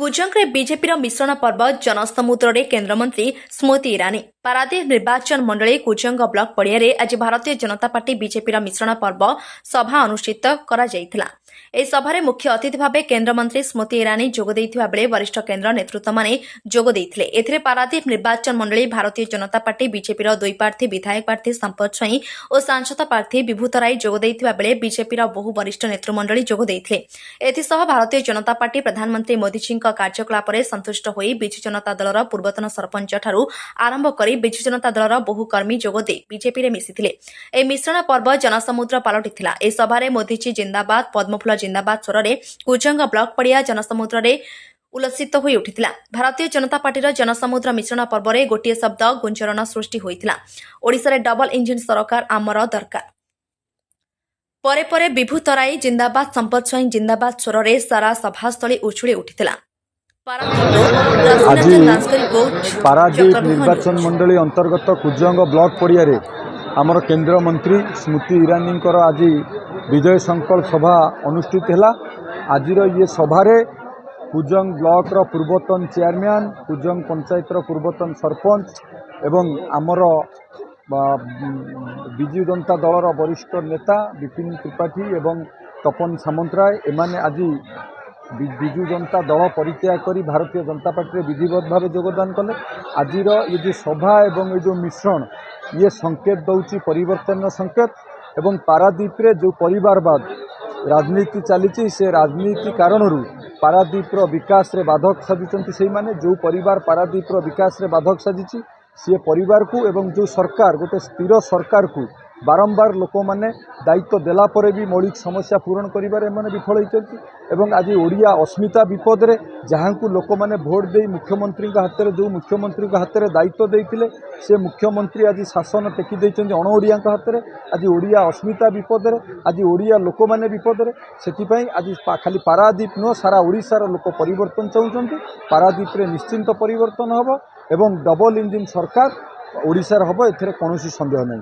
Kujang BJP मिश्रण पर्व जनसमुद्र रे केन्द्रमंत्री स्मृति ईरानी पारादीप निर्वाचन मंडली कुजंग ब्लॉक पड़िया आज भारतीय जनता पार्टी बीजेपी मिश्रण पर्व सभा अनुष्ठित करा जायथिला। ए सभारे मुख्य अतिथि भाव केन्द्रमंत्री स्मृति ईरानी जोग देइथिबा बेले वरिष्ठ केन्द्र नेतृत्व माने जोग देइथिले। एथिरे पारादीप निर्वाचन मंडली भारतीय जनता पार्टी बीजेपी दुई प्रार्थी विधायक प्रार्थी संपत स्वाई और सांसद प्रार्थी विभूत राय जोग देइथिबा बेले बीजेपी बहु वरिष्ठ नेतृमंडली जोग देइथिले। एथिसह भारतीय जनता पार्टी प्रधानमंत्री मोदी जी कार्यकलाप संतुष्ट होई बिजु जनता दलर पूर्वतन सरपंच ठारू आरंभ करी बिजु जनता दलर बहु कर्मी जोगदे बीजेपी रे मिसिथिले। ए मिश्रण पर्व जनसमुद्र पालटिथिला। ए सभारे मोदीजी जिंदाबाद पद्मफुल जिंदाबाद स्वरे कुजंग ब्लॉक पड़िया जनसमुद्र रे उल्लसित होई उठिथिला। भारतीय जनता पार्टीर जनसमुद्र मिश्रण पर्व रे गोटिए शब्द गुंजरण सृष्टि होइथिला, ओडिसा रे डबल इंजिन सरकार आमर दरकार। परे परे विभूत राय जिंदाबाद संपत स्वाई जिंदाबाद स्वरे सारा सभास्थली उछुली उठिथिला। आज पारादीप निर्वाचन मंडली अंतर्गत कुजंग ब्लॉक पड़िया आमर केंद्र मंत्री स्मृति ईरानी आज विजय संकल्प सभा अनुष्ठित है। आज ये सभारे कुजंग ब्लॉक रो पूर्वतन चेयरमैन कुजंग पंचायत रो पूर्वतन सरपंच एवं आमर विजु जनता दलर वरिष्ठ नेता विपिन त्रिपाठी एवं तपन सामंतराय एमाने आज विजु जनता दल परित्याग करी भारतीय जनता पार्टी विधिवत भाव योगदान कले। आज ये जो सभा एवं ये जो मिश्रण ये संकेत दौची परिवर्तन संकेत एवं पारादीप रे जो परिवारवाद राजनीति चली से राजनीति कारण पारादीप विकास रे बाधक साजिचंती से माने जो परिवार पारादीप विकास रे बाधक साजिची सी परिवार को एवं जो सरकार गोटे स्थिर सरकार को बारंबार लोक मैंने दायित्व देला परे भी मौलिक समस्या पूरण करिबारे माने विफल होइचंती एवं आज ओडिया अस्मिता विपद रे जहां को लोक मैंने भोट दे मुख्यमंत्री हाथ में जो मुख्यमंत्री हाथ में दायित्व देइथिले से मुख्यमंत्री आज शासन टेकी देइचंती अण ओडिया हाथ में। आज ओडिया अस्मिता विपद रे आज ओडिया लोक मैंने विपद रे सेतिपई आज खाली पारादीप न सारा ओडिशार लोक परिवर्तन चाहूचंती। पारादीप रे निश्चिंत परिवर्तन हबो एवं डबल इंजिन सरकार ओडिशार हम ए कौन सन्देह नहीं।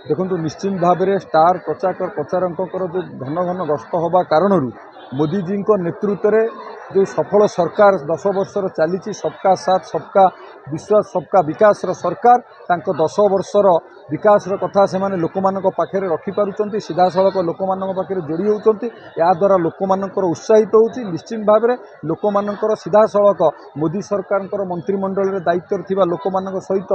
देखो निश्चित भाव में स्टार प्रचारकों जो घन घन गस्त हवा कारण मोदीजी नेतृत्व में जो सफल सरकार 10 वर्षर चली सबका साथ सबका विश्वास सबका विकास सरकार तांको 10 वर्षर विकास कथा से माने लोक मान पाखे रखिपारुचंती सीधा सड़क लोक मान पाखे जोड़ी होउचंती। या द्वारा लोक मानकर उत्साहित होउची। निश्चित भाव में लोक मानकर सीधा सड़क मोदी सरकार मंत्रिमंडल दायित्व थिबा लोक मान सहित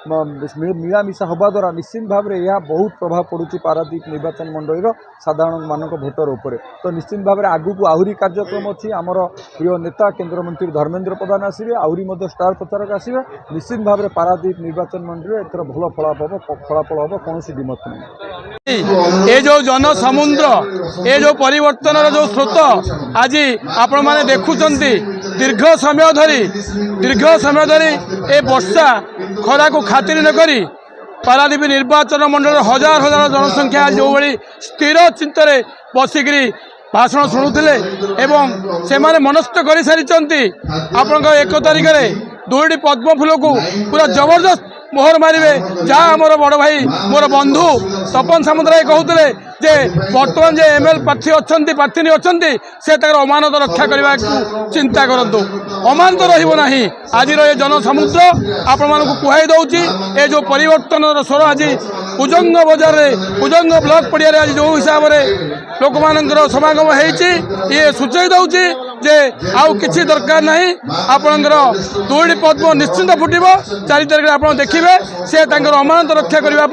मिलामिशा हवा द्वारा निश्चित भाव में यह बहुत प्रभाव पड़ुची पारादीप निर्वाचन मंडल साधारण मान भोटर उपर। तो निश्चित भाव में आगु को आहरी कार्यक्रम अच्छी आमर प्रिय नेता केन्द्रमंत्री धर्मेन्द्र प्रधान आसवे आहरी स्टार प्रचारक आसवे। निश्चित भाव में पारादीप निर्वाचन मंडल एथर भल फलाफल हम कौन दिमत नहीं। ये जो जन समुद्र ये जो परिवर्तन जो स्रोत आज आपण माने देखुचंती दीर्घ समय धरी ए वर्षा खरा को खातिर न करी पारादीप निर्वाचन मंडल हजार हजार जनसंख्या जो भाई स्थिर चिंतन बसिकी भाषण शुणुले एवं से माने मनस्थ कर सारी आपण 1 तारिख में 2टी पद्मफुल को पूरा जबरदस्त मोहर मारे जहाँ मोर बड़ भाई मोर बंधु तपन सामंतराय कहते जे बर्तमान जे एमएल प्रार्थी अच्छा प्रार्थी अच्छा से अमानत रक्षा करने को चिंता करूँ। अमानत रहा आज ये जनसमुद्र आपण मान कहुई दौर ये जो परिवर्तन स्वर आज कुजंग बजार कुजंग ब्लॉक पड़िया आज जो हिसाब से लोक मानकर समागम ये सूचय दौर जे आउ किसी दरकार नहीं। आपणकर 2टी पद्म निश्चिंत फुटब 4 तारिख आप देखिए से अमानत रक्षा करने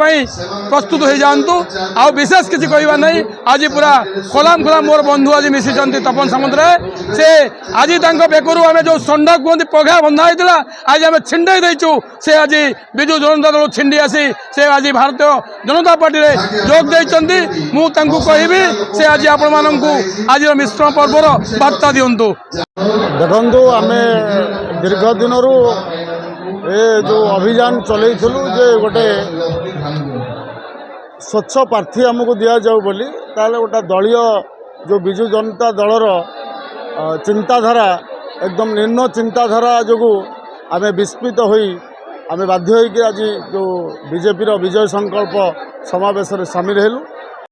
प्रस्तुत हो जातु। आउ विशेष किसी कहवा नहीं। आज पूरा खोलाम खोलाम मोर बंधु आज मिसी तपन सामंतराय से आज बेकरू आम जो संडा कहते पघा बंधा होता आज आम छिंडे देचु से आज विजु जनता दल छिंडी आसी से आज भारतीय जनता पार्टी जोग देती मुझे कहबी से आज आपण मानू आज मिश्रण पर्वर बार्ता दिंतु। देखु आम दीर्घ दिन ये जो अभियान चलू जे गोटे स्वच्छ प्रार्थी आमको दि जाऊ बोली ताले गोटे दलीय जो विजु जनता दलर चिंताधारा एकदम निम्न चिंताधारा जो आम विस्मित होई आम बाध्य होगी आज जो बीजेपी विजय संकल्प समावेश सामिल हेलु।